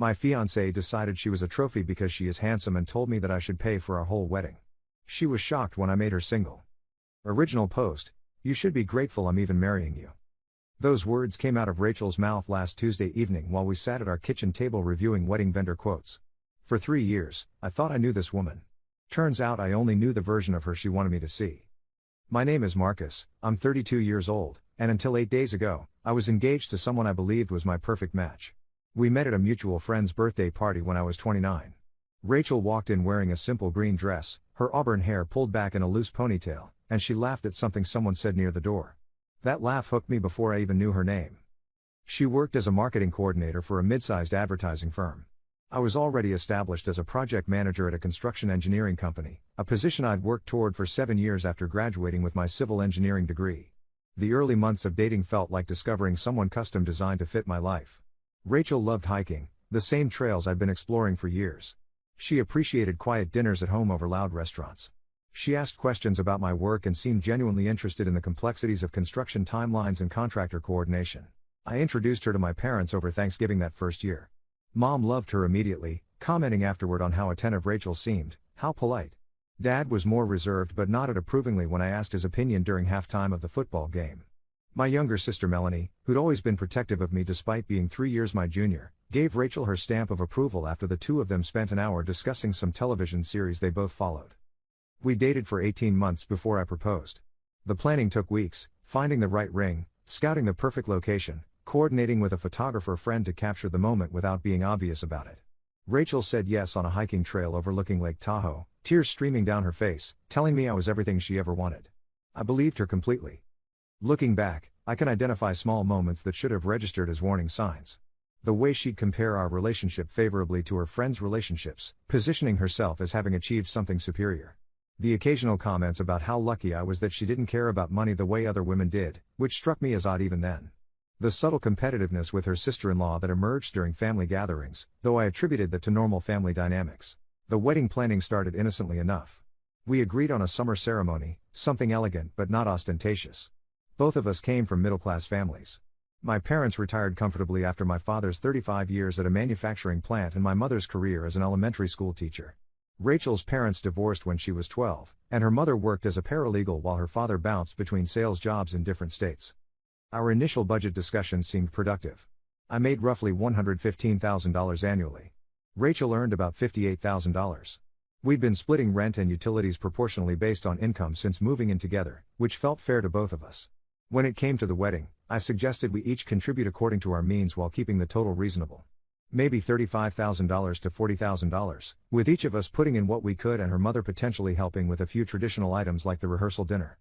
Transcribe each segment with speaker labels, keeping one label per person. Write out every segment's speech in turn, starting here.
Speaker 1: My fiancée decided she was a trophy because she is handsome and told me that I should pay for our whole wedding. She was shocked when I made her single. Original post: "You should be grateful I'm even marrying you." Those words came out of Rachel's mouth last Tuesday evening while we sat at our kitchen table reviewing wedding vendor quotes. For 3 years, I thought I knew this woman. Turns out I only knew the version of her she wanted me to see. My name is Marcus, I'm 32 years old, and until 8 days ago, I was engaged to someone I believed was my perfect match. We met at a mutual friend's birthday party when I was 29. Rachel walked in wearing a simple green dress, her auburn hair pulled back in a loose ponytail, and she laughed at something someone said near the door. That laugh hooked me before I even knew her name. She worked as a marketing coordinator for a mid-sized advertising firm. I was already established as a project manager at a construction engineering company, a position I'd worked toward for 7 years after graduating with my civil engineering degree. The early months of dating felt like discovering someone custom designed to fit my life. Rachel loved hiking, the same trails I'd been exploring for years. She appreciated quiet dinners at home over loud restaurants. She asked questions about my work and seemed genuinely interested in the complexities of construction timelines and contractor coordination. I introduced her to my parents over Thanksgiving that first year. Mom loved her immediately, commenting afterward on how attentive Rachel seemed, how polite. Dad was more reserved but nodded approvingly when I asked his opinion during halftime of the football game. My younger sister Melanie, who'd always been protective of me despite being 3 years my junior, gave Rachel her stamp of approval after the two of them spent an hour discussing some television series they both followed. We dated for 18 months before I proposed. The planning took weeks, finding the right ring, scouting the perfect location, coordinating with a photographer friend to capture the moment without being obvious about it. Rachel said yes on a hiking trail overlooking Lake Tahoe, tears streaming down her face, telling me I was everything she ever wanted. I believed her completely. Looking back, I can identify small moments that should have registered as warning signs. The way she'd compare our relationship favorably to her friends' relationships, positioning herself as having achieved something superior. The occasional comments about how lucky I was that she didn't care about money the way other women did, which struck me as odd even then. The subtle competitiveness with her sister-in-law that emerged during family gatherings, though I attributed that to normal family dynamics. The wedding planning started innocently enough. We agreed on a summer ceremony, something elegant but not ostentatious. Both of us came from middle-class families. My parents retired comfortably after my father's 35 years at a manufacturing plant and my mother's career as an elementary school teacher. Rachel's parents divorced when she was 12, and her mother worked as a paralegal while her father bounced between sales jobs in different states. Our initial budget discussions seemed productive. I made roughly $115,000 annually. Rachel earned about $58,000. We'd been splitting rent and utilities proportionally based on income since moving in together, which felt fair to both of us. When it came to the wedding, I suggested we each contribute according to our means while keeping the total reasonable. Maybe $35,000 to $40,000, with each of us putting in what we could and her mother potentially helping with a few traditional items like the rehearsal dinner.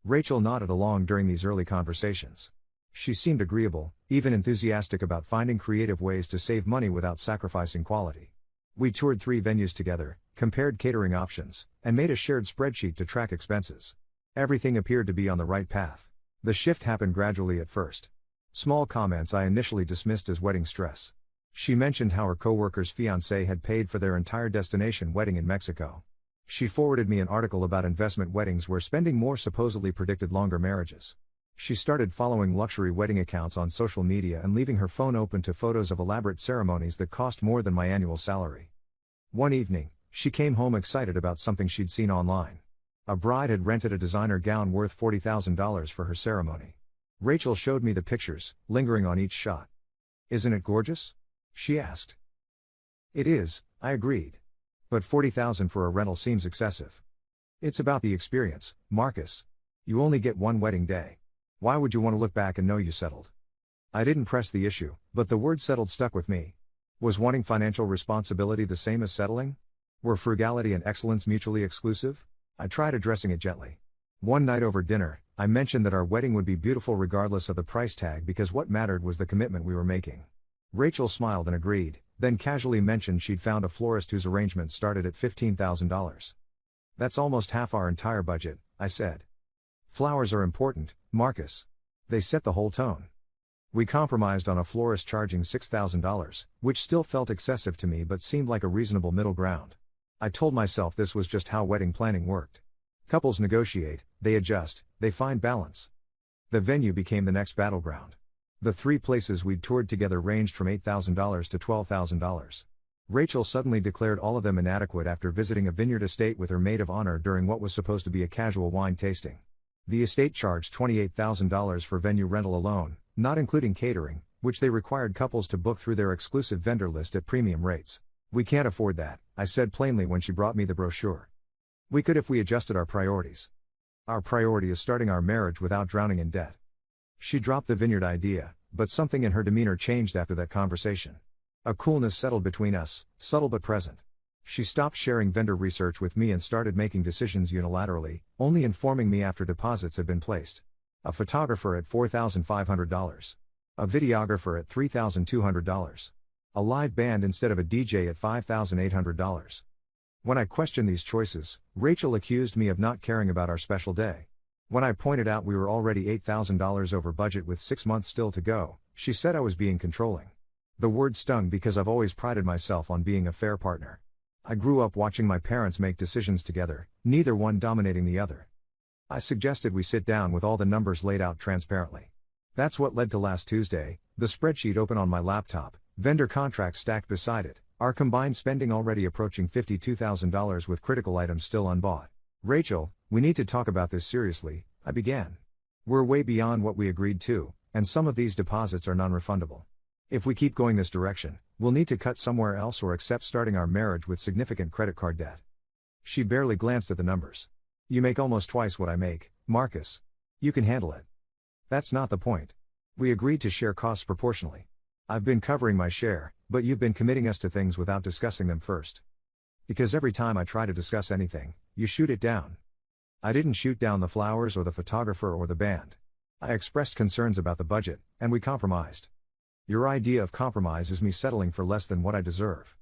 Speaker 1: Rachel nodded along during these early conversations. She seemed agreeable, even enthusiastic about finding creative ways to save money without sacrificing quality. We toured 3 venues together, compared catering options, and made a shared spreadsheet to track expenses. Everything appeared to be on the right path. The shift happened gradually at first. Small comments I initially dismissed as wedding stress. She mentioned how her coworker's fiancé had paid for their entire destination wedding in Mexico. She forwarded me an article about investment weddings where spending more supposedly predicted longer marriages. She started following luxury wedding accounts on social media and leaving her phone open to photos of elaborate ceremonies that cost more than my annual salary. One evening, she came home excited about something she'd seen online. A bride had rented a designer gown worth $40,000 for her ceremony. Rachel showed me the pictures, lingering on each shot. "Isn't it gorgeous?" she asked. "It is," I agreed. "But $40,000 for a rental seems excessive." "It's about the experience, Marcus. You only get one wedding day. Why would you want to look back and know you settled?" I didn't press the issue, but the word settled stuck with me. Was wanting financial responsibility the same as settling? Were frugality and excellence mutually exclusive? I tried addressing it gently. One night over dinner, I mentioned that our wedding would be beautiful regardless of the price tag because what mattered was the commitment we were making. Rachel smiled and agreed, then casually mentioned she'd found a florist whose arrangements started at $15,000. "That's almost half our entire budget," I said. "Flowers are important, Marcus. They set the whole tone." We compromised on a florist charging $6,000, which still felt excessive to me but seemed like a reasonable middle ground. I told myself this was just how wedding planning worked. Couples negotiate, they adjust, they find balance. The venue became the next battleground. The 3 places we'd toured together ranged from $8,000 to $12,000. Rachel suddenly declared all of them inadequate after visiting a vineyard estate with her maid of honor during what was supposed to be a casual wine tasting. The estate charged $28,000 for venue rental alone, not including catering, which they required couples to book through their exclusive vendor list at premium rates. "We can't afford that," I said plainly when she brought me the brochure. "We could if we adjusted our priorities. Our priority is starting our marriage without drowning in debt." She dropped the vineyard idea, but something in her demeanor changed after that conversation. A coolness settled between us, subtle but present. She stopped sharing vendor research with me and started making decisions unilaterally, only informing me after deposits had been placed. A photographer at $4,500. A videographer at $3,200. A live band instead of a DJ at $5,800. When I questioned these choices, Rachel accused me of not caring about our special day. When I pointed out we were already $8,000 over budget with 6 months still to go, she said I was being controlling. The word stung because I've always prided myself on being a fair partner. I grew up watching my parents make decisions together, neither one dominating the other. I suggested we sit down with all the numbers laid out transparently. That's what led to last Tuesday, the spreadsheet open on my laptop, vendor contracts stacked beside it, our combined spending already approaching $52,000 with critical items still unbought. "Rachel, we need to talk about this seriously," I began. "We're way beyond what we agreed to, and some of these deposits are non-refundable. If we keep going this direction, we'll need to cut somewhere else or accept starting our marriage with significant credit card debt." She barely glanced at the numbers. "You make almost twice what I make, Marcus. You can handle it." "That's not the point. We agreed to share costs proportionally. I've been covering my share, but you've been committing us to things without discussing them first. Because every time I try to discuss anything, you shoot it down." I didn't shoot down the flowers or the photographer or the band. I expressed concerns about the budget, and we compromised. "Your idea of compromise is me settling for less than what I deserve."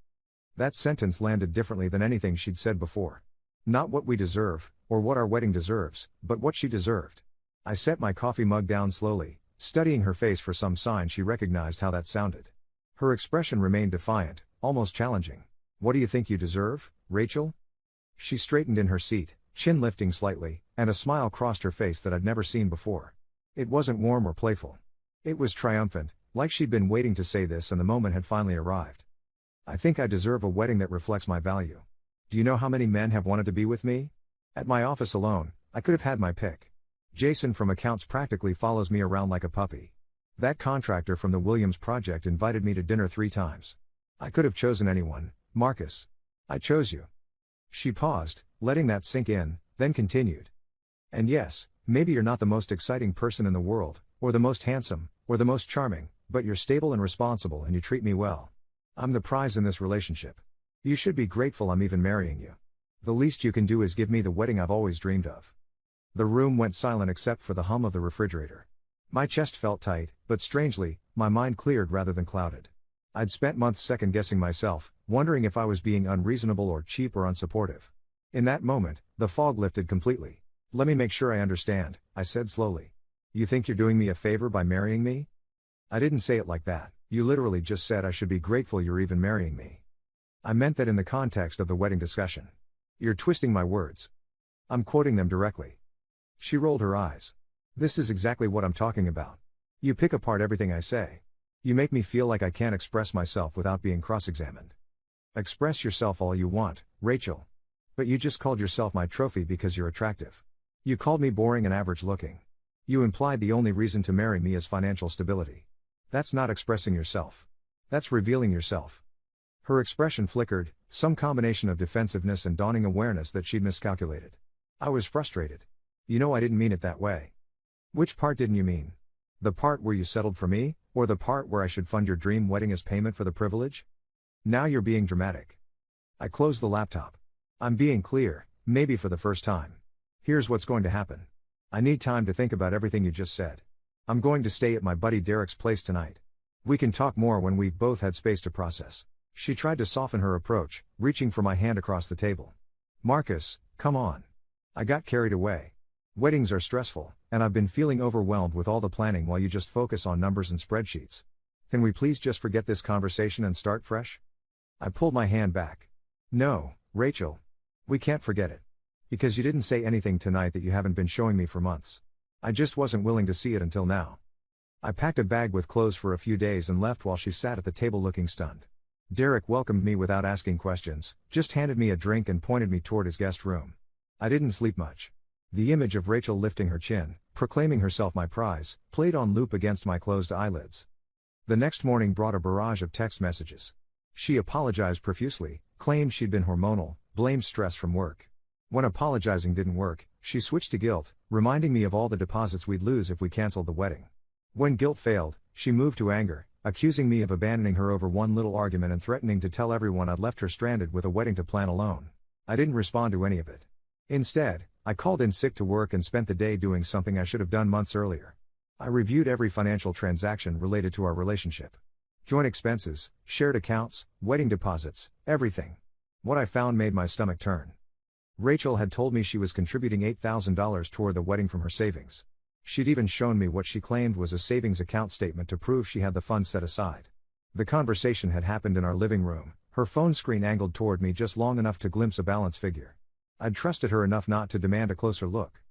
Speaker 1: That sentence landed differently than anything she'd said before. Not what we deserve, or what our wedding deserves, but what she deserved. I set my coffee mug down slowly, studying her face for some sign she recognized how that sounded. Her expression remained defiant, almost challenging. "What do you think you deserve, Rachel?" She straightened in her seat, chin lifting slightly, and a smile crossed her face that I'd never seen before. It wasn't warm or playful. It was triumphant, like she'd been waiting to say this and the moment had finally arrived. "I think I deserve a wedding that reflects my value. Do you know how many men have wanted to be with me? At my office alone, I could have had my pick. Jason from accounts practically follows me around like a puppy. That contractor from the Williams project invited me to dinner 3 times. I could have chosen anyone, Marcus. I chose you." She paused, letting that sink in, then continued. "And yes, maybe you're not the most exciting person in the world, or the most handsome, or the most charming, but you're stable and responsible and you treat me well. I'm the prize in this relationship. You should be grateful I'm even marrying you. The least you can do is give me the wedding I've always dreamed of." The room went silent except for the hum of the refrigerator. My chest felt tight, but strangely, my mind cleared rather than clouded. I'd spent months second-guessing myself, wondering if I was being unreasonable or cheap or unsupportive. In that moment, the fog lifted completely. "Let me make sure I understand," I said slowly. "You think you're doing me a favor by marrying me?" "I didn't say it like that. You literally just said I should be grateful you're even marrying me." "I meant that in the context of the wedding discussion." "You're twisting my words." "I'm quoting them directly." She rolled her eyes. "This is exactly what I'm talking about. You pick apart everything I say. You make me feel like I can't express myself without being cross-examined." "Express yourself all you want, Rachel. But you just called yourself my trophy because you're attractive. You called me boring and average-looking. You implied the only reason to marry me is financial stability. That's not expressing yourself. That's revealing yourself." Her expression flickered, some combination of defensiveness and dawning awareness that she'd miscalculated. I was frustrated. "You know I didn't mean it that way." "Which part didn't you mean? The part where you settled for me, or the part where I should fund your dream wedding as payment for the privilege?" "Now you're being dramatic." I closed the laptop. "I'm being clear, maybe for the first time. Here's what's going to happen. I need time to think about everything you just said. I'm going to stay at my buddy Derek's place tonight. We can talk more when we've both had space to process." She tried to soften her approach, reaching for my hand across the table. "Marcus, come on. I got carried away. Weddings are stressful, and I've been feeling overwhelmed with all the planning while you just focus on numbers and spreadsheets. Can we please just forget this conversation and start fresh?" I pulled my hand back. "No, Rachel. We can't forget it. Because you didn't say anything tonight that you haven't been showing me for months. I just wasn't willing to see it until now." I packed a bag with clothes for a few days and left while she sat at the table looking stunned. Derek welcomed me without asking questions, just handed me a drink and pointed me toward his guest room. I didn't sleep much. The image of Rachel lifting her chin, proclaiming herself my prize, played on loop against my closed eyelids. The next morning brought a barrage of text messages. She apologized profusely, claimed she'd been hormonal, blamed stress from work. When apologizing didn't work, she switched to guilt, reminding me of all the deposits we'd lose if we canceled the wedding. When guilt failed, she moved to anger, accusing me of abandoning her over one little argument and threatening to tell everyone I'd left her stranded with a wedding to plan alone. I didn't respond to any of it. Instead, I called in sick to work and spent the day doing something I should have done months earlier. I reviewed every financial transaction related to our relationship. Joint expenses, shared accounts, wedding deposits, everything. What I found made my stomach turn. Rachel had told me she was contributing $8,000 toward the wedding from her savings. She'd even shown me what she claimed was a savings account statement to prove she had the funds set aside. The conversation had happened in our living room, her phone screen angled toward me just long enough to glimpse a balance figure. I'd trusted her enough not to demand a closer look.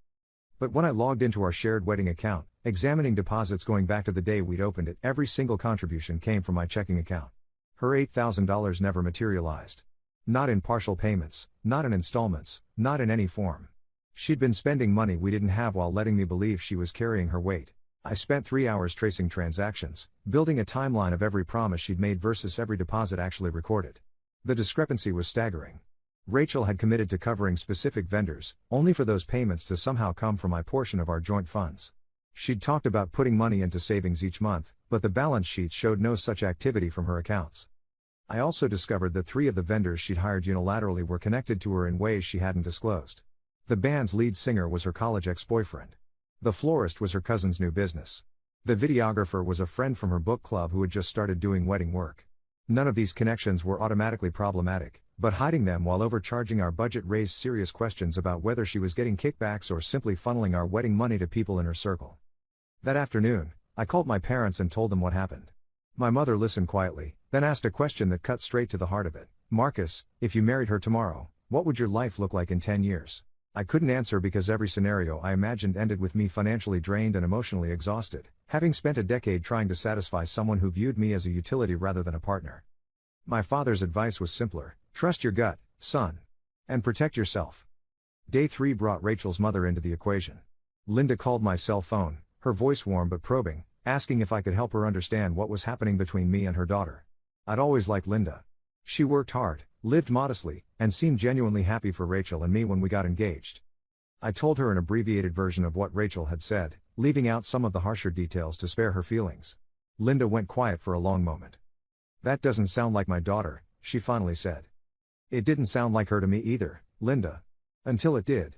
Speaker 1: But when I logged into our shared wedding account, examining deposits going back to the day we'd opened it, every single contribution came from my checking account. Her $8,000 never materialized. Not in partial payments, not in installments, not in any form. She'd been spending money we didn't have while letting me believe she was carrying her weight. I spent 3 hours tracing transactions, building a timeline of every promise she'd made versus every deposit actually recorded. The discrepancy was staggering. Rachel had committed to covering specific vendors, only for those payments to somehow come from my portion of our joint funds. She'd talked about putting money into savings each month, but the balance sheets showed no such activity from her accounts. I also discovered that 3 of the vendors she'd hired unilaterally were connected to her in ways she hadn't disclosed. The band's lead singer was her college ex-boyfriend. The florist was her cousin's new business. The videographer was a friend from her book club who had just started doing wedding work. None of these connections were automatically problematic, but hiding them while overcharging our budget raised serious questions about whether she was getting kickbacks or simply funneling our wedding money to people in her circle. That afternoon, I called my parents and told them what happened. My mother listened quietly, then asked a question that cut straight to the heart of it. Marcus, if you married her tomorrow, what would your life look like in 10 years? I couldn't answer because every scenario I imagined ended with me financially drained and emotionally exhausted, having spent a decade trying to satisfy someone who viewed me as a utility rather than a partner. My father's advice was simpler: trust your gut, son. And protect yourself. Day 3 brought Rachel's mother into the equation. Linda called my cell phone, her voice warm but probing, asking if I could help her understand what was happening between me and her daughter. I'd always liked Linda. She worked hard, lived modestly, and seemed genuinely happy for Rachel and me when we got engaged. I told her an abbreviated version of what Rachel had said, leaving out some of the harsher details to spare her feelings. Linda went quiet for a long moment. "That doesn't sound like my daughter," she finally said. "It didn't sound like her to me either, Linda. Until it did.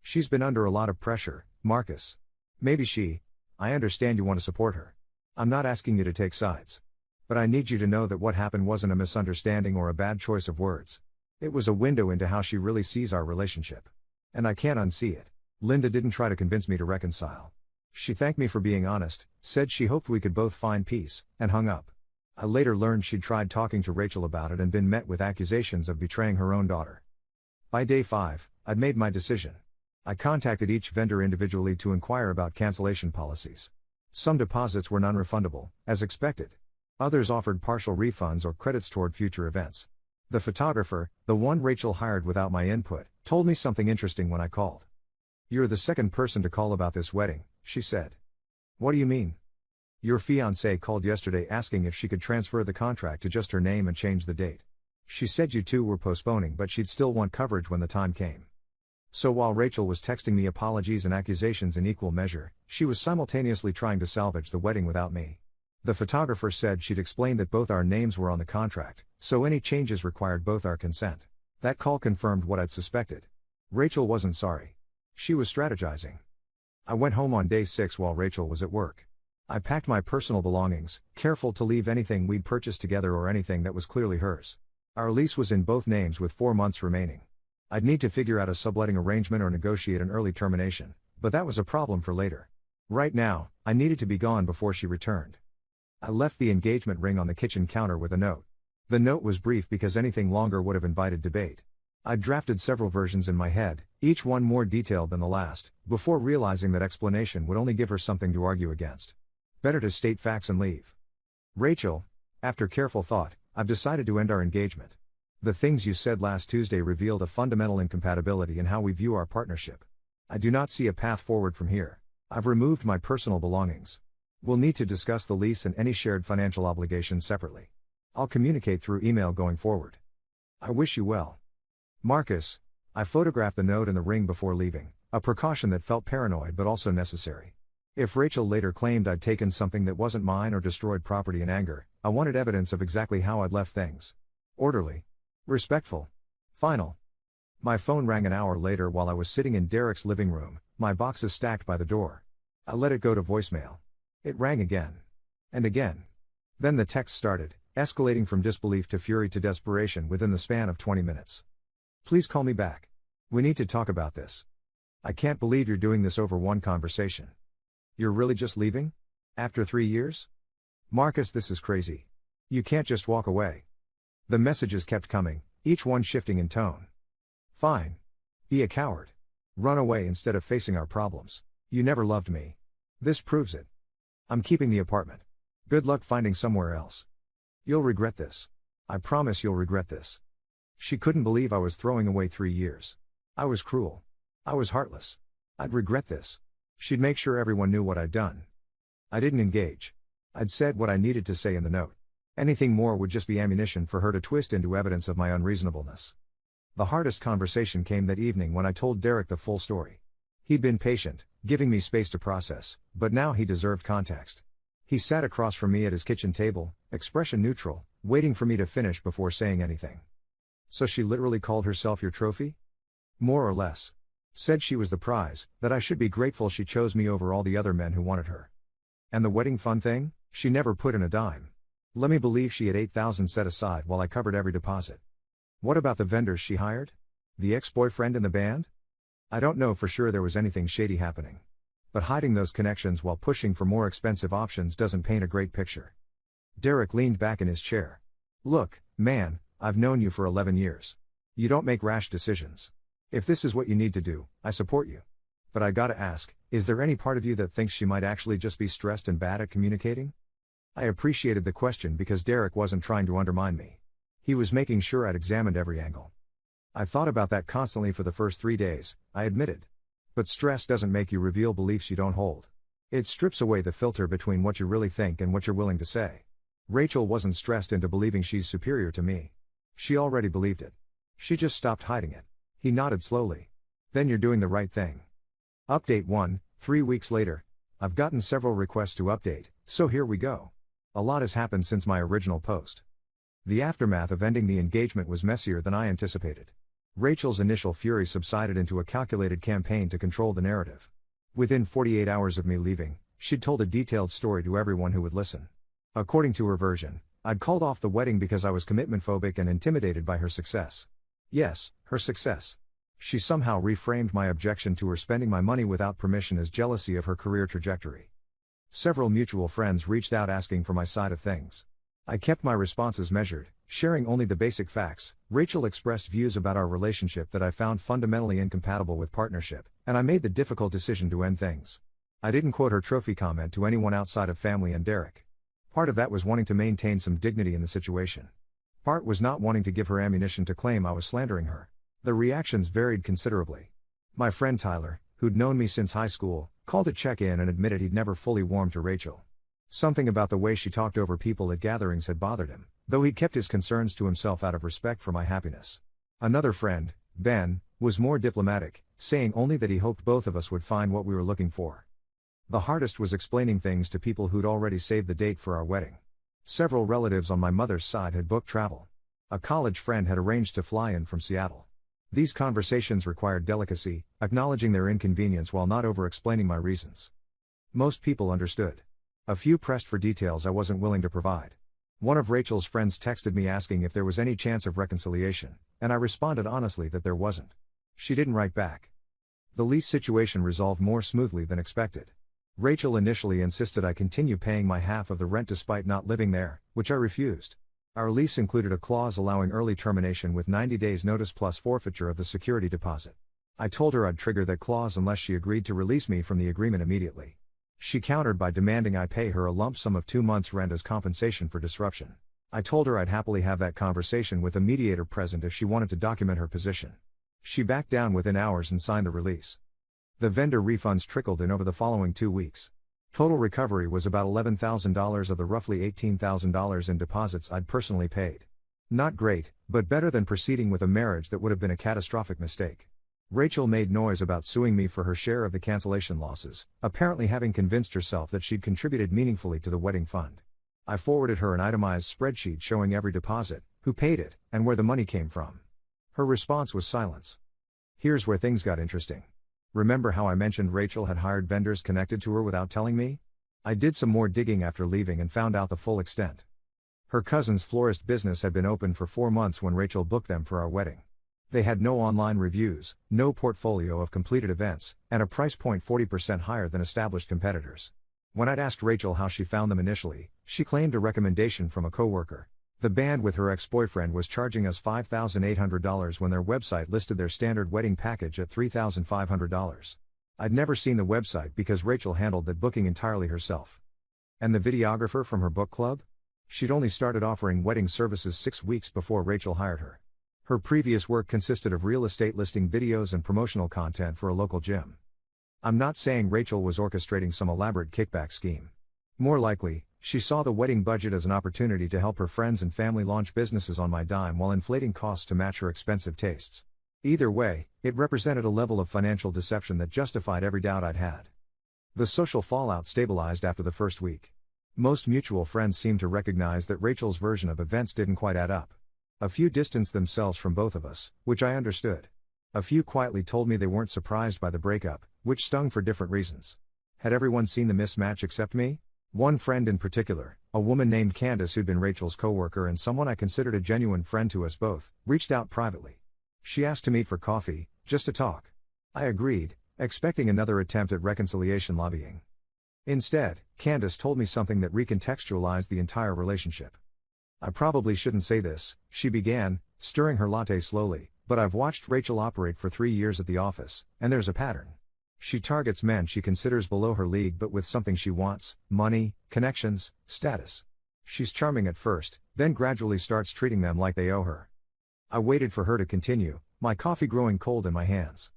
Speaker 1: She's been under a lot of pressure, Marcus. Maybe I understand you want to support her. I'm not asking you to take sides. But I need you to know that what happened wasn't a misunderstanding or a bad choice of words. It was a window into how she really sees our relationship. And I can't unsee it." Linda didn't try to convince me to reconcile. She thanked me for being honest, said she hoped we could both find peace, and hung up. I later learned she'd tried talking to Rachel about it and been met with accusations of betraying her own daughter. By day 5, I'd made my decision. I contacted each vendor individually to inquire about cancellation policies. Some deposits were non-refundable, as expected. Others offered partial refunds or credits toward future events. The photographer, the one Rachel hired without my input, told me something interesting when I called. "You're the second person to call about this wedding," she said. "What do you mean?" "Your fiancée called yesterday asking if she could transfer the contract to just her name and change the date. She said you two were postponing but she'd still want coverage when the time came." So while Rachel was texting me apologies and accusations in equal measure, she was simultaneously trying to salvage the wedding without me. The photographer said she'd explained that both our names were on the contract, so any changes required both our consent. That call confirmed what I'd suspected. Rachel wasn't sorry. She was strategizing. I went home on day 6 while Rachel was at work. I packed my personal belongings, careful to leave anything we'd purchased together or anything that was clearly hers. Our lease was in both names with 4 months remaining. I'd need to figure out a subletting arrangement or negotiate an early termination, but that was a problem for later. Right now, I needed to be gone before she returned. I left the engagement ring on the kitchen counter with a note. The note was brief because anything longer would have invited debate. I'd drafted several versions in my head, each one more detailed than the last, before realizing that explanation would only give her something to argue against. Better to state facts and leave. Rachel, after careful thought, I've decided to end our engagement. The things you said last Tuesday revealed a fundamental incompatibility in how we view our partnership. I do not see a path forward from here. I've removed my personal belongings. We'll need to discuss the lease and any shared financial obligations separately. I'll communicate through email going forward. I wish you well. Marcus. I photographed the note and the ring before leaving, a precaution that felt paranoid but also necessary. If Rachel later claimed I'd taken something that wasn't mine or destroyed property in anger, I wanted evidence of exactly how I'd left things. Orderly. Respectful. Final. My phone rang an hour later while I was sitting in Derek's living room, my boxes stacked by the door. I let it go to voicemail. It rang again. And again. Then the text started, escalating from disbelief to fury to desperation within the span of 20 minutes. Please call me back. We need to talk about this. I can't believe you're doing this over one conversation. You're really just leaving? After 3 years? Marcus, this is crazy. You can't just walk away. The messages kept coming, each one shifting in tone. Fine. Be a coward. Run away instead of facing our problems. You never loved me. This proves it. I'm keeping the apartment. Good luck finding somewhere else. You'll regret this. I promise you'll regret this. She couldn't believe I was throwing away 3 years. I was cruel. I was heartless. I'd regret this. She'd make sure everyone knew what I'd done. I didn't engage. I'd said what I needed to say in the note. Anything more would just be ammunition for her to twist into evidence of my unreasonableness. The hardest conversation came that evening when I told Derek the full story. He'd been patient, giving me space to process, but now he deserved context. He sat across from me at his kitchen table, expression neutral, waiting for me to finish before saying anything. So she literally called herself your trophy? More or less. Said she was the prize, that I should be grateful she chose me over all the other men who wanted her. And the wedding fund thing? She never put in a dime. Let me believe she had $8,000 set aside while I covered every deposit. What about the vendors she hired? The ex-boyfriend in the band? I don't know for sure there was anything shady happening. But hiding those connections while pushing for more expensive options doesn't paint a great picture. Derek leaned back in his chair. Look, man, I've known you for 11 years. You don't make rash decisions. If this is what you need to do, I support you. But I gotta ask, is there any part of you that thinks she might actually just be stressed and bad at communicating? I appreciated the question because Derek wasn't trying to undermine me. He was making sure I'd examined every angle. I thought about that constantly for the first 3 days, I admitted. But stress doesn't make you reveal beliefs you don't hold. It strips away the filter between what you really think and what you're willing to say. Rachel wasn't stressed into believing she's superior to me. She already believed it. She just stopped hiding it. He nodded slowly. Then you're doing the right thing. Update 1, 3 weeks later. I've gotten several requests to update, so here we go. A lot has happened since my original post. The aftermath of ending the engagement was messier than I anticipated. Rachel's initial fury subsided into a calculated campaign to control the narrative. Within 48 hours of me leaving, she'd told a detailed story to everyone who would listen. According to her version, I'd called off the wedding because I was commitment phobic and intimidated by her success. Yes, her success. She somehow reframed my objection to her spending my money without permission as jealousy of her career trajectory. Several mutual friends reached out asking for my side of things. I kept my responses measured, sharing only the basic facts. Rachel expressed views about our relationship that I found fundamentally incompatible with partnership, and I made the difficult decision to end things. I didn't quote her trophy comment to anyone outside of family and Derek. Part of that was wanting to maintain some dignity in the situation. Part was not wanting to give her ammunition to claim I was slandering her. The reactions varied considerably. My friend Tyler, who'd known me since high school, called to check in and admitted he'd never fully warmed to Rachel. Something about the way she talked over people at gatherings had bothered him, though he'd kept his concerns to himself out of respect for my happiness. Another friend, Ben, was more diplomatic, saying only that he hoped both of us would find what we were looking for. The hardest was explaining things to people who'd already saved the date for our wedding. Several relatives on my mother's side had booked travel. A college friend had arranged to fly in from Seattle. These conversations required delicacy, acknowledging their inconvenience while not over-explaining my reasons. Most people understood. A few pressed for details I wasn't willing to provide. One of Rachel's friends texted me asking if there was any chance of reconciliation, and I responded honestly that there wasn't. She didn't write back. The lease situation resolved more smoothly than expected. Rachel initially insisted I continue paying my half of the rent despite not living there, which I refused. Our lease included a clause allowing early termination with 90 days notice plus forfeiture of the security deposit. I told her I'd trigger that clause unless she agreed to release me from the agreement immediately. She countered by demanding I pay her a lump sum of 2 months' rent as compensation for disruption. I told her I'd happily have that conversation with a mediator present if she wanted to document her position. She backed down within hours and signed the release. The vendor refunds trickled in over the following 2 weeks. Total recovery was about $11,000 of the roughly $18,000 in deposits I'd personally paid. Not great, but better than proceeding with a marriage that would have been a catastrophic mistake. Rachel made noise about suing me for her share of the cancellation losses, apparently having convinced herself that she'd contributed meaningfully to the wedding fund. I forwarded her an itemized spreadsheet showing every deposit, who paid it, and where the money came from. Her response was silence. Here's where things got interesting. Remember how I mentioned Rachel had hired vendors connected to her without telling me? I did some more digging after leaving and found out the full extent. Her cousin's florist business had been open for 4 months when Rachel booked them for our wedding. They had no online reviews, no portfolio of completed events, and a price point 40% higher than established competitors. When I'd asked Rachel how she found them initially, she claimed a recommendation from a coworker. The band with her ex-boyfriend was charging us $5,800 when their website listed their standard wedding package at $3,500. I'd never seen the website because Rachel handled that booking entirely herself. And the videographer from her book club? She'd only started offering wedding services 6 weeks before Rachel hired her. Her previous work consisted of real estate listing videos and promotional content for a local gym. I'm not saying Rachel was orchestrating some elaborate kickback scheme. More likely, she saw the wedding budget as an opportunity to help her friends and family launch businesses on my dime while inflating costs to match her expensive tastes. Either way, it represented a level of financial deception that justified every doubt I'd had. The social fallout stabilized after the first week. Most mutual friends seemed to recognize that Rachel's version of events didn't quite add up. A few distanced themselves from both of us, which I understood. A few quietly told me they weren't surprised by the breakup, which stung for different reasons. Had everyone seen the mismatch except me? One friend in particular, a woman named Candace who'd been Rachel's coworker and someone I considered a genuine friend to us both, reached out privately. She asked to meet for coffee, just to talk. I agreed, expecting another attempt at reconciliation lobbying. Instead, Candace told me something that recontextualized the entire relationship. I probably shouldn't say this, she began, stirring her latte slowly, but I've watched Rachel operate for 3 years at the office, and there's a pattern. She targets men she considers below her league but with something she wants: money, connections, status. She's charming at first, then gradually starts treating them like they owe her. I waited for her to continue, my coffee growing cold in my hands.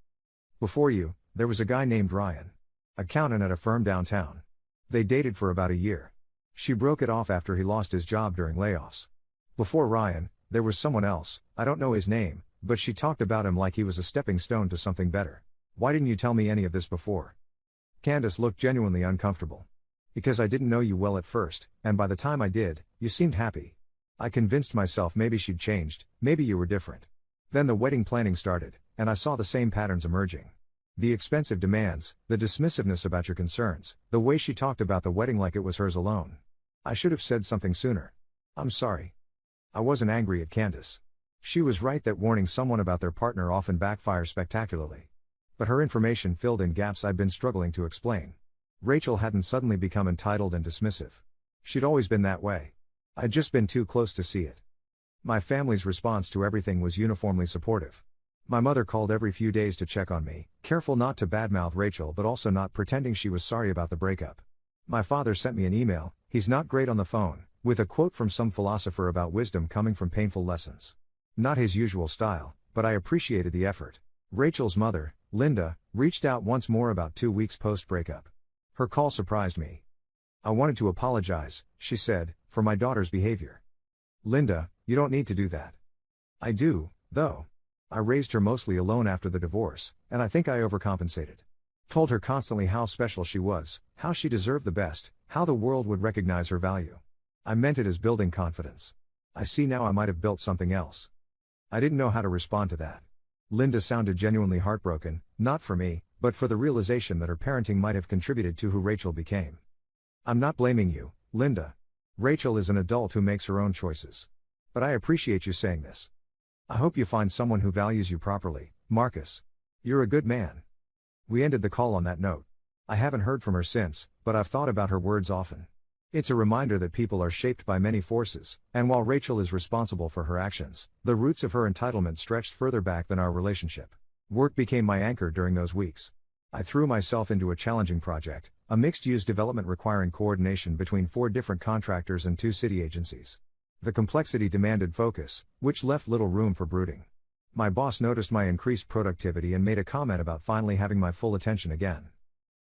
Speaker 1: Before you, there was a guy named Ryan. Accountant at a firm downtown. They dated for about a year. She broke it off after he lost his job during layoffs. Before Ryan, there was someone else, I don't know his name, but she talked about him like he was a stepping stone to something better. Why didn't you tell me any of this before? Candace looked genuinely uncomfortable. Because I didn't know you well at first, and by the time I did, you seemed happy. I convinced myself maybe she'd changed, maybe you were different. Then the wedding planning started, and I saw the same patterns emerging. The expensive demands, the dismissiveness about your concerns, the way she talked about the wedding like it was hers alone. I should have said something sooner. I'm sorry. I wasn't angry at Candace. She was right that warning someone about their partner often backfires spectacularly. But her information filled in gaps I'd been struggling to explain. Rachel hadn't suddenly become entitled and dismissive. She'd always been that way. I'd just been too close to see it. My family's response to everything was uniformly supportive. My mother called every few days to check on me, careful not to badmouth Rachel but also not pretending she was sorry about the breakup. My father sent me an email, he's not great on the phone, with a quote from some philosopher about wisdom coming from painful lessons. Not his usual style, but I appreciated the effort. Rachel's mother, Linda, reached out once more about 2 weeks post-breakup. Her call surprised me. I wanted to apologize, she said, for my daughter's behavior. Linda, you don't need to do that. I do, though. I raised her mostly alone after the divorce, and I think I overcompensated. Told her constantly how special she was, how she deserved the best, how the world would recognize her value. I meant it as building confidence. I see now I might have built something else. I didn't know how to respond to that. Linda sounded genuinely heartbroken, not for me, but for the realization that her parenting might have contributed to who Rachel became. I'm not blaming you, Linda. Rachel is an adult who makes her own choices. But I appreciate you saying this. I hope you find someone who values you properly, Marcus. You're a good man. We ended the call on that note. I haven't heard from her since, but I've thought about her words often. It's a reminder that people are shaped by many forces, and while Rachel is responsible for her actions, the roots of her entitlement stretched further back than our relationship. Work became my anchor during those weeks. I threw myself into a challenging project, a mixed-use development requiring coordination between 4 different contractors and 2 city agencies. The complexity demanded focus, which left little room for brooding. My boss noticed my increased productivity and made a comment about finally having my full attention again.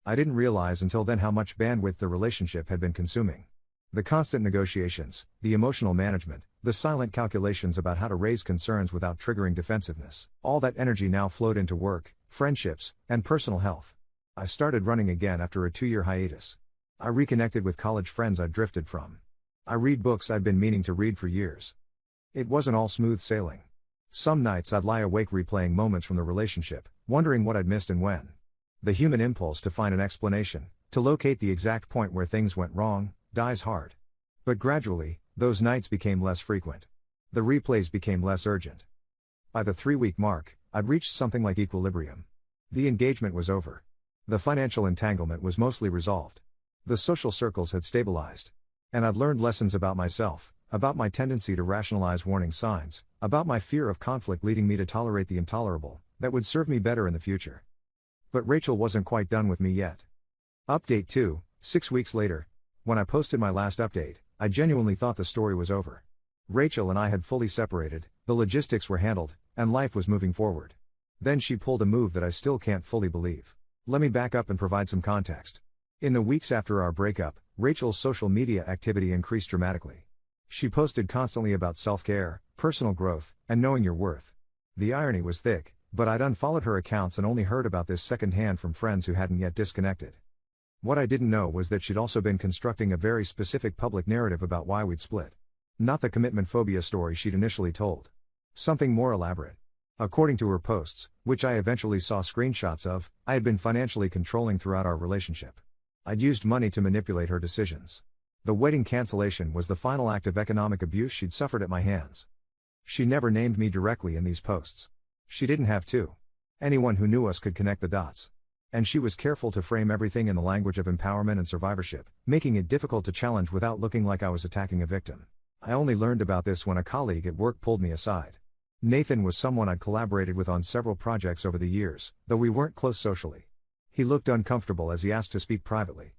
Speaker 1: I didn't realize until then how much bandwidth the relationship had been consuming. The constant negotiations, the emotional management, the silent calculations about how to raise concerns without triggering defensiveness, all that energy now flowed into work, friendships, and personal health. I started running again after a 2-year hiatus. I reconnected with college friends I'd drifted from. I read books I'd been meaning to read for years. It wasn't all smooth sailing. Some nights I'd lie awake replaying moments from the relationship, wondering what I'd missed and when. The human impulse to find an explanation, to locate the exact point where things went wrong, dies hard. But gradually, those nights became less frequent. The replays became less urgent. By the 3-week mark, I'd reached something like equilibrium. The engagement was over. The financial entanglement was mostly resolved. The social circles had stabilized. And I'd learned lessons about myself, about my tendency to rationalize warning signs, about my fear of conflict leading me to tolerate the intolerable, that would serve me better in the future. But Rachel wasn't quite done with me yet. Update 2, 6 weeks later. When I posted my last update, I genuinely thought the story was over. Rachel and I had fully separated, the logistics were handled, and life was moving forward. Then she pulled a move that I still can't fully believe. Let me back up and provide some context. In the weeks after our breakup, Rachel's social media activity increased dramatically. She posted constantly about self-care, personal growth, and knowing your worth. The irony was thick, but I'd unfollowed her accounts and only heard about this secondhand from friends who hadn't yet disconnected. What I didn't know was that she'd also been constructing a very specific public narrative about why we'd split. Not the commitment phobia story she'd initially told. Something more elaborate. According to her posts, which I eventually saw screenshots of, I had been financially controlling throughout our relationship. I'd used money to manipulate her decisions. The wedding cancellation was the final act of economic abuse she'd suffered at my hands. She never named me directly in these posts. She didn't have to. Anyone who knew us could connect the dots. And she was careful to frame everything in the language of empowerment and survivorship, making it difficult to challenge without looking like I was attacking a victim. I only learned about this when a colleague at work pulled me aside. Nathan was someone I'd collaborated with on several projects over the years, though we weren't close socially. He looked uncomfortable as he asked to speak privately.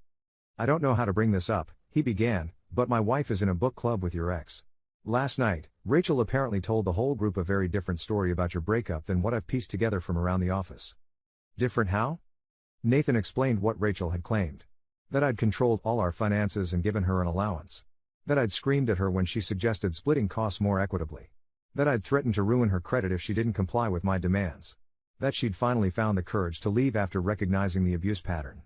Speaker 1: "I don't know how to bring this up," he began, "but my wife is in a book club with your ex. Last night, Rachel apparently told the whole group a very different story about your breakup than what I've pieced together from around the office." Different how? Nathan explained what Rachel had claimed. That I'd controlled all our finances and given her an allowance. That I'd screamed at her when she suggested splitting costs more equitably. That I'd threatened to ruin her credit if she didn't comply with my demands. That she'd finally found the courage to leave after recognizing the abuse pattern.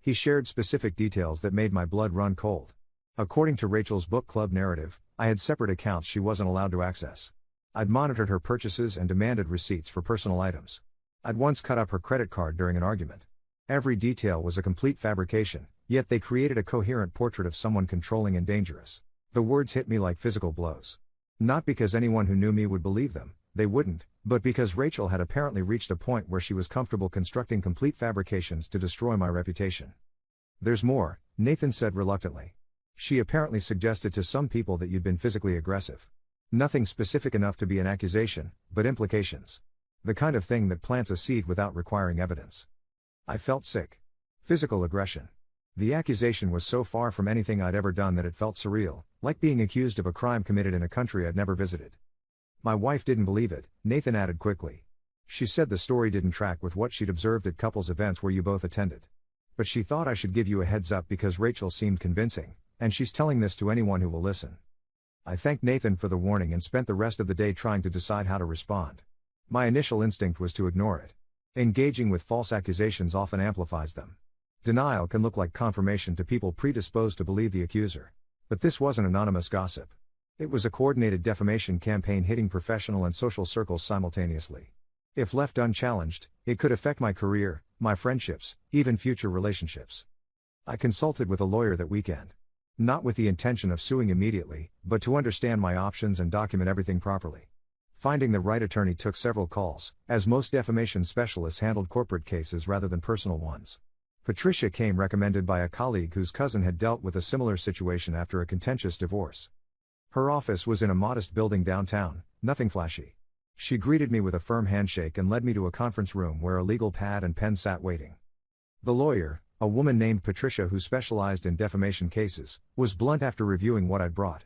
Speaker 1: He shared specific details that made my blood run cold. According to Rachel's book club narrative, I had separate accounts she wasn't allowed to access. I'd monitored her purchases and demanded receipts for personal items. I'd once cut up her credit card during an argument. Every detail was a complete fabrication, yet they created a coherent portrait of someone controlling and dangerous. The words hit me like physical blows. Not because anyone who knew me would believe them, they wouldn't, but because Rachel had apparently reached a point where she was comfortable constructing complete fabrications to destroy my reputation. "There's more," Nathan said reluctantly. "She apparently suggested to some people that you'd been physically aggressive. Nothing specific enough to be an accusation, but implications. The kind of thing that plants a seed without requiring evidence." I felt sick. Physical aggression. The accusation was so far from anything I'd ever done that it felt surreal, like being accused of a crime committed in a country I'd never visited. "My wife didn't believe it," Nathan added quickly. "She said the story didn't track with what she'd observed at couples events where you both attended. But she thought I should give you a heads up because Rachel seemed convincing, and she's telling this to anyone who will listen." I thanked Nathan for the warning and spent the rest of the day trying to decide how to respond. My initial instinct was to ignore it. Engaging with false accusations often amplifies them. Denial can look like confirmation to people predisposed to believe the accuser. But this wasn't anonymous gossip. It was a coordinated defamation campaign hitting professional and social circles simultaneously. If left unchallenged, it could affect my career, my friendships, even future relationships. I consulted with a lawyer that weekend. Not with the intention of suing immediately, but to understand my options and document everything properly. Finding the right attorney took several calls, as most defamation specialists handled corporate cases rather than personal ones. Patricia came recommended by a colleague whose cousin had dealt with a similar situation after a contentious divorce. Her office was in a modest building downtown, nothing flashy. She greeted me with a firm handshake and led me to a conference room where a legal pad and pen sat waiting. The lawyer, a woman named Patricia who specialized in defamation cases, was blunt after reviewing what I'd brought.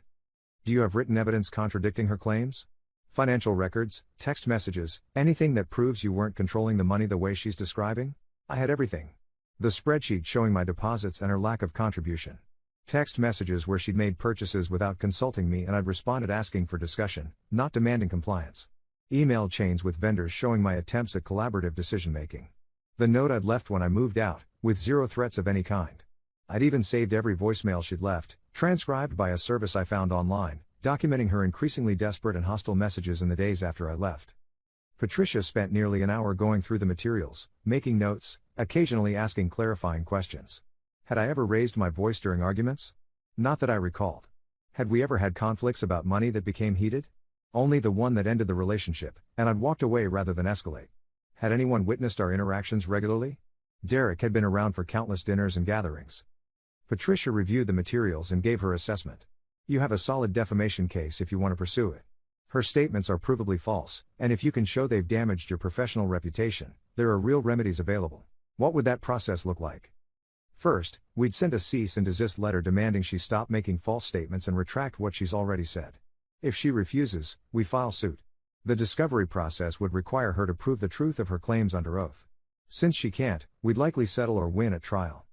Speaker 1: Do you have written evidence contradicting her claims? Financial records, text messages, anything that proves you weren't controlling the money the way she's describing? I had everything. The spreadsheet showing my deposits and her lack of contribution. Text messages where she'd made purchases without consulting me and I'd responded asking for discussion, not demanding compliance. Email chains with vendors showing my attempts at collaborative decision-making. The note I'd left when I moved out, with zero threats of any kind. I'd even saved every voicemail she'd left, transcribed by a service I found online, documenting her increasingly desperate and hostile messages in the days after I left. Patricia spent nearly an hour going through the materials, making notes, occasionally asking clarifying questions. Had I ever raised my voice during arguments? Not that I recalled. Had we ever had conflicts about money that became heated? Only the one that ended the relationship, and I'd walked away rather than escalate. Had anyone witnessed our interactions regularly? Derek had been around for countless dinners and gatherings. Patricia reviewed the materials and gave her assessment. You have a solid defamation case if you want to pursue it. Her statements are provably false, and if you can show they've damaged your professional reputation, there are real remedies available. What would that process look like? First, we'd send a cease and desist letter demanding she stop making false statements and retract what she's already said. If she refuses, we file suit. The discovery process would require her to prove the truth of her claims under oath. Since she can't, we'd likely settle or win at trial.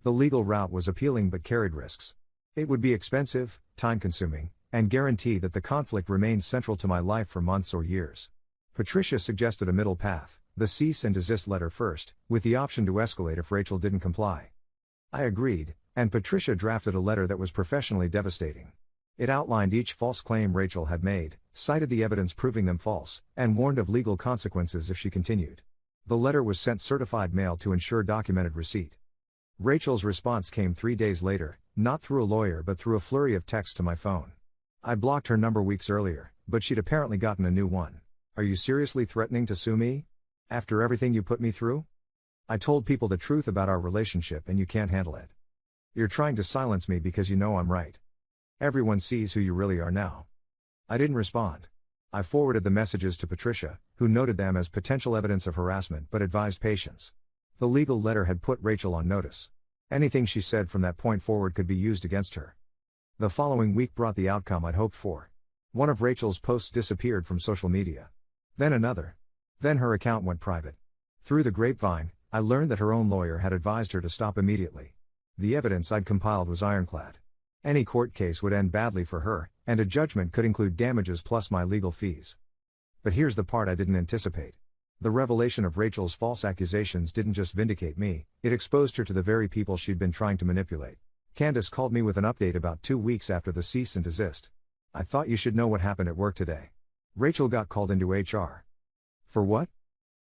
Speaker 1: The legal route was appealing but carried risks. It would be expensive, time-consuming, and guarantee that the conflict remained central to my life for months or years. Patricia suggested a middle path, the cease and desist letter first, with the option to escalate if Rachel didn't comply. I agreed, and Patricia drafted a letter that was professionally devastating. It outlined each false claim Rachel had made, cited the evidence proving them false, and warned of legal consequences if she continued. The letter was sent certified mail to ensure documented receipt. Rachel's response came 3 days later, not through a lawyer but through a flurry of texts to my phone. I blocked her number weeks earlier, but she'd apparently gotten a new one. Are you seriously threatening to sue me? After everything you put me through? I told people the truth about our relationship and you can't handle it. You're trying to silence me because you know I'm right. Everyone sees who you really are now. I didn't respond. I forwarded the messages to Patricia, who noted them as potential evidence of harassment but advised patience. The legal letter had put Rachel on notice. Anything she said from that point forward could be used against her. The following week brought the outcome I'd hoped for. One of Rachel's posts disappeared from social media. Then another. Then her account went private. Through the grapevine, I learned that her own lawyer had advised her to stop immediately. The evidence I'd compiled was ironclad. Any court case would end badly for her, and a judgment could include damages plus my legal fees. But here's the part I didn't anticipate. The revelation of Rachel's false accusations didn't just vindicate me, it exposed her to the very people she'd been trying to manipulate. Candace called me with an update about 2 weeks after the cease and desist. I thought you should know what happened at work today. Rachel got called into HR. For what?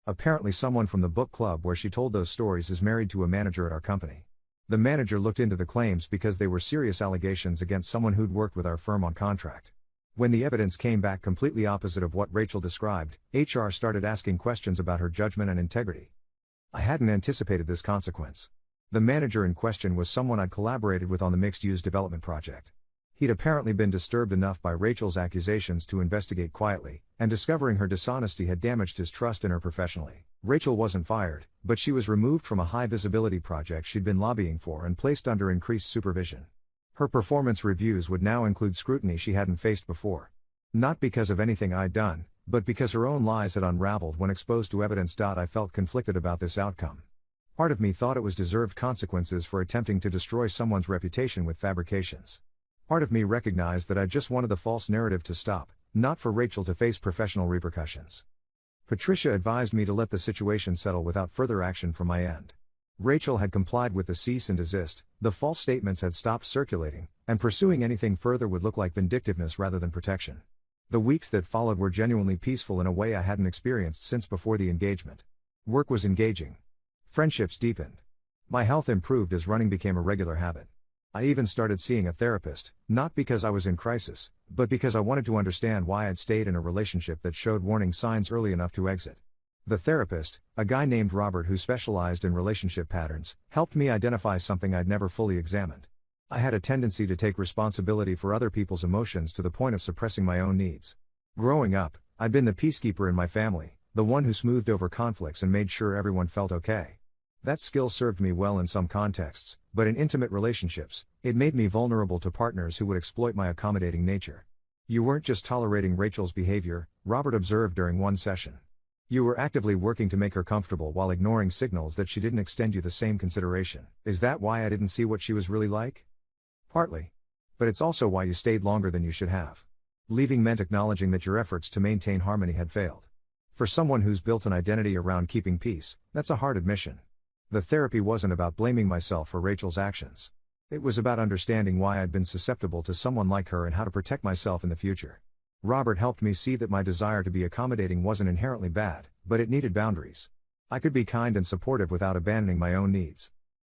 Speaker 1: Apparently someone from the book club where she told those stories is married to a manager at our company. The manager looked into the claims because they were serious allegations against someone who'd worked with our firm on contract. When the evidence came back completely opposite of what Rachel described, HR started asking questions about her judgment and integrity. I hadn't anticipated this consequence. The manager in question was someone I'd collaborated with on the mixed-use development project. He'd apparently been disturbed enough by Rachel's accusations to investigate quietly, and discovering her dishonesty had damaged his trust in her professionally. Rachel wasn't fired, but she was removed from a high-visibility project she'd been lobbying for and placed under increased supervision. Her performance reviews would now include scrutiny she hadn't faced before. Not because of anything I'd done, but because her own lies had unraveled when exposed to evidence. I felt conflicted about this outcome. Part of me thought it was deserved consequences for attempting to destroy someone's reputation with fabrications. Part of me recognized that I just wanted the false narrative to stop, not for Rachel to face professional repercussions. Patricia advised me to let the situation settle without further action from my end. Rachel had complied with the cease and desist, the false statements had stopped circulating, and pursuing anything further would look like vindictiveness rather than protection. The weeks that followed were genuinely peaceful in a way I hadn't experienced since before the engagement. Work was engaging. Friendships deepened. My health improved as running became a regular habit. I even started seeing a therapist, not because I was in crisis, but because I wanted to understand why I'd stayed in a relationship that showed warning signs early enough to exit. The therapist, a guy named Robert who specialized in relationship patterns, helped me identify something I'd never fully examined. I had a tendency to take responsibility for other people's emotions to the point of suppressing my own needs. Growing up, I'd been the peacekeeper in my family, the one who smoothed over conflicts and made sure everyone felt okay. That skill served me well in some contexts, but in intimate relationships, it made me vulnerable to partners who would exploit my accommodating nature. You weren't just tolerating Rachel's behavior, Robert observed during one session. You were actively working to make her comfortable while ignoring signals that she didn't extend you the same consideration. Is that why I didn't see what she was really like? Partly. But it's also why you stayed longer than you should have. Leaving meant acknowledging that your efforts to maintain harmony had failed. For someone who's built an identity around keeping peace, that's a hard admission. The therapy wasn't about blaming myself for Rachel's actions. It was about understanding why I'd been susceptible to someone like her and how to protect myself in the future. Robert helped me see that my desire to be accommodating wasn't inherently bad, but it needed boundaries. I could be kind and supportive without abandoning my own needs.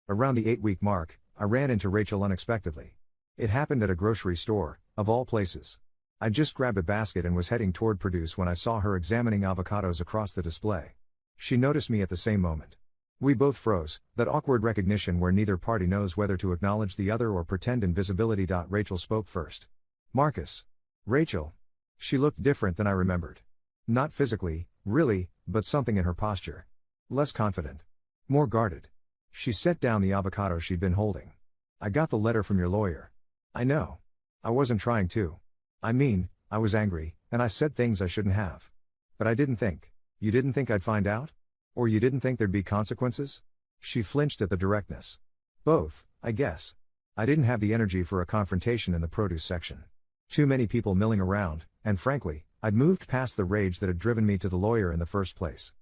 Speaker 1: Around the 8-week mark, I ran into Rachel unexpectedly. It happened at a grocery store, of all places. I just grabbed a basket and was heading toward produce when I saw her examining avocados across the display. She noticed me at the same moment. We both froze, that awkward recognition where neither party knows whether to acknowledge the other or pretend invisibility. Rachel spoke first. Marcus. Rachel. She looked different than I remembered. Not physically, really, but something in her posture. Less confident. More guarded. She set down the avocado she'd been holding. I got the letter from your lawyer. I know. I wasn't trying to. I was angry, and I said things I shouldn't have. But I didn't think. You didn't think I'd find out? Or you didn't think there'd be consequences? She flinched at the directness. Both, I guess. I didn't have the energy for a confrontation in the produce section. Too many people milling around, and frankly, I'd moved past the rage that had driven me to the lawyer in the first place.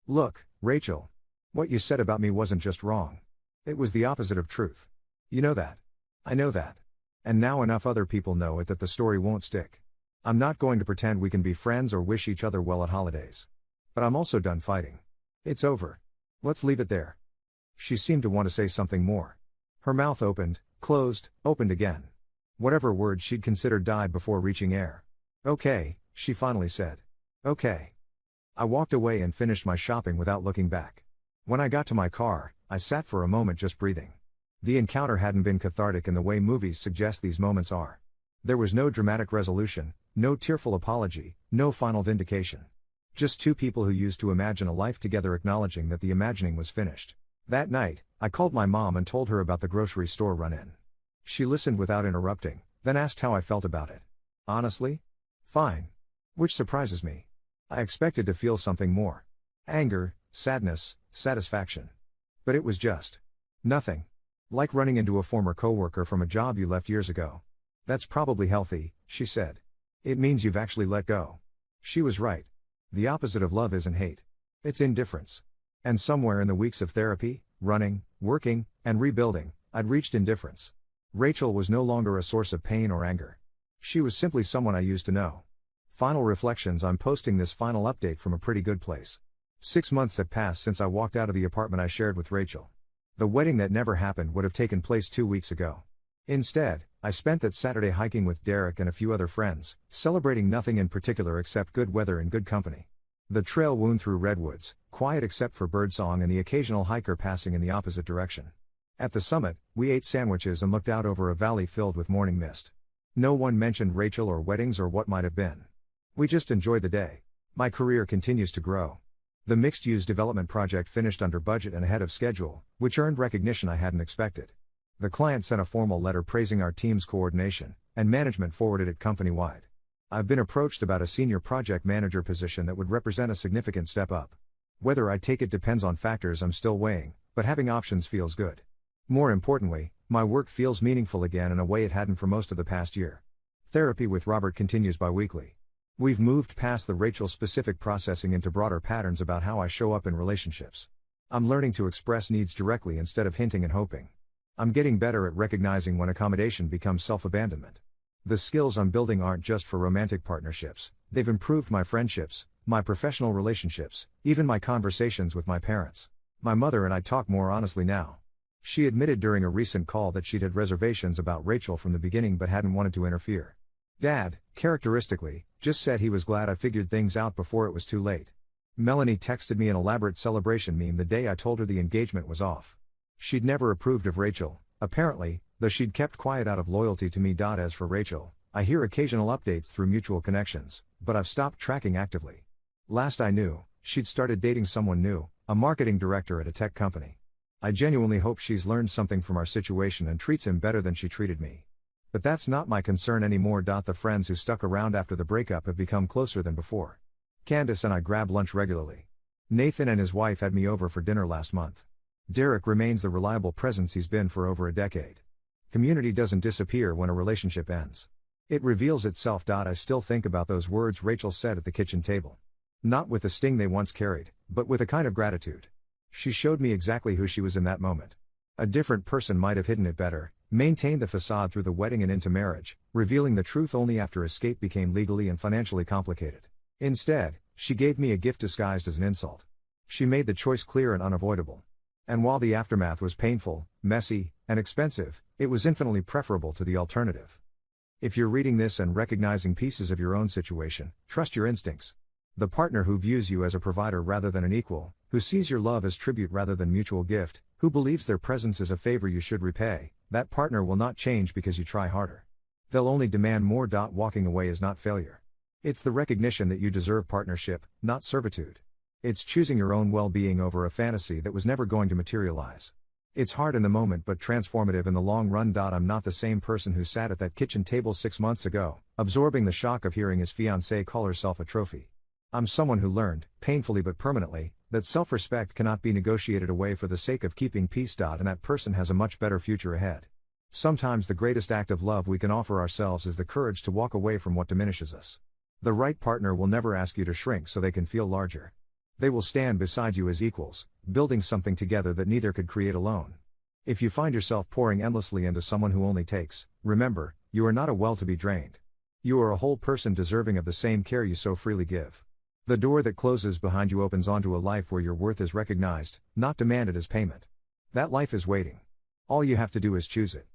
Speaker 1: Look, Rachel. What you said about me wasn't just wrong. It was the opposite of truth. You know that. I know that. And now enough other people know it that the story won't stick. I'm not going to pretend we can be friends or wish each other well at holidays. But I'm also done fighting. It's over. Let's leave it there. She seemed to want to say something more. Her mouth opened, closed, opened again. Whatever words she'd considered died before reaching air. Okay, she finally said. Okay. I walked away and finished my shopping without looking back. When I got to my car, I sat for a moment just breathing. The encounter hadn't been cathartic in the way movies suggest these moments are. There was no dramatic resolution, no tearful apology, no final vindication. Just two people who used to imagine a life together acknowledging that the imagining was finished. That night, I called my mom and told her about the grocery store run-in. She listened without interrupting, then asked how I felt about it. Honestly? Fine. Which surprises me. I expected to feel something more. Anger, sadness, satisfaction. But it was just nothing. Like running into a former coworker from a job you left years ago. That's probably healthy, she said. It means you've actually let go. She was right. The opposite of love isn't hate. It's indifference. And somewhere in the weeks of therapy, running, working, and rebuilding, I'd reached indifference. Rachel was no longer a source of pain or anger. She was simply someone I used to know. Final reflections. I'm posting this final update from a pretty good place. 6 months have passed since I walked out of the apartment I shared with Rachel. The wedding that never happened would have taken place 2 weeks ago. Instead, I spent that Saturday hiking with Derek and a few other friends, celebrating nothing in particular except good weather and good company. The trail wound through redwoods, quiet except for birdsong and the occasional hiker passing in the opposite direction. At the summit, we ate sandwiches and looked out over a valley filled with morning mist. No one mentioned Rachel or weddings or what might have been. We just enjoyed the day. My career continues to grow. The mixed-use development project finished under budget and ahead of schedule, which earned recognition I hadn't expected. The client sent a formal letter praising our team's coordination, and management forwarded it company-wide. I've been approached about a senior project manager position that would represent a significant step up. Whether I take it depends on factors I'm still weighing, but having options feels good. More importantly, my work feels meaningful again in a way it hadn't for most of the past year. Therapy with Robert continues bi-weekly. We've moved past the Rachel-specific processing into broader patterns about how I show up in relationships. I'm learning to express needs directly instead of hinting and hoping. I'm getting better at recognizing when accommodation becomes self-abandonment. The skills I'm building aren't just for romantic partnerships, they've improved my friendships, my professional relationships, even my conversations with my parents. My mother and I talk more honestly now. She admitted during a recent call that she'd had reservations about Rachel from the beginning but hadn't wanted to interfere. Dad, characteristically, just said he was glad I figured things out before it was too late. Melanie texted me an elaborate celebration meme the day I told her the engagement was off. She'd never approved of Rachel, apparently, though she'd kept quiet out of loyalty to me. As for Rachel, I hear occasional updates through mutual connections, but I've stopped tracking actively. Last I knew, she'd started dating someone new, a marketing director at a tech company. I genuinely hope she's learned something from our situation and treats him better than she treated me. But that's not my concern anymore. The friends who stuck around after the breakup have become closer than before. Candace and I grab lunch regularly. Nathan and his wife had me over for dinner last month. Derek remains the reliable presence he's been for over a decade. Community doesn't disappear when a relationship ends. It reveals itself. I still think about those words Rachel said at the kitchen table. Not with the sting they once carried, but with a kind of gratitude. She showed me exactly who she was in that moment. A different person might have hidden it better, maintained the facade through the wedding and into marriage, revealing the truth only after escape became legally and financially complicated. Instead, she gave me a gift disguised as an insult. She made the choice clear and unavoidable. And while the aftermath was painful, messy, and expensive, it was infinitely preferable to the alternative. If you're reading this and recognizing pieces of your own situation, trust your instincts. The partner who views you as a provider rather than an equal, who sees your love as tribute rather than mutual gift, who believes their presence is a favor you should repay, that partner will not change because you try harder. They'll only demand more. Walking away is not failure. It's the recognition that you deserve partnership, not servitude. It's choosing your own well-being over a fantasy that was never going to materialize. It's hard in the moment but transformative in the long run. I'm not the same person who sat at that kitchen table 6 months ago, absorbing the shock of hearing his fiancée call herself a trophy. I'm someone who learned, painfully but permanently, that self-respect cannot be negotiated away for the sake of keeping peace. And that person has a much better future ahead. Sometimes the greatest act of love we can offer ourselves is the courage to walk away from what diminishes us. The right partner will never ask you to shrink so they can feel larger. They will stand beside you as equals, building something together that neither could create alone. If you find yourself pouring endlessly into someone who only takes, remember, you are not a well to be drained. You are a whole person deserving of the same care you so freely give. The door that closes behind you opens onto a life where your worth is recognized, not demanded as payment. That life is waiting. All you have to do is choose it.